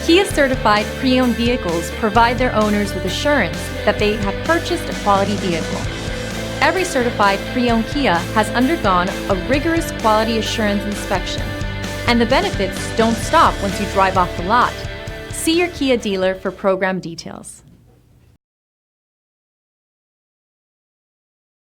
Kia-certified pre-owned vehicles provide their owners with assurance that they have purchased a quality vehicle. Every certified pre-owned Kia has undergone a rigorous quality assurance inspection, and the benefits don't stop once you drive off the lot. See your Kia dealer for program details.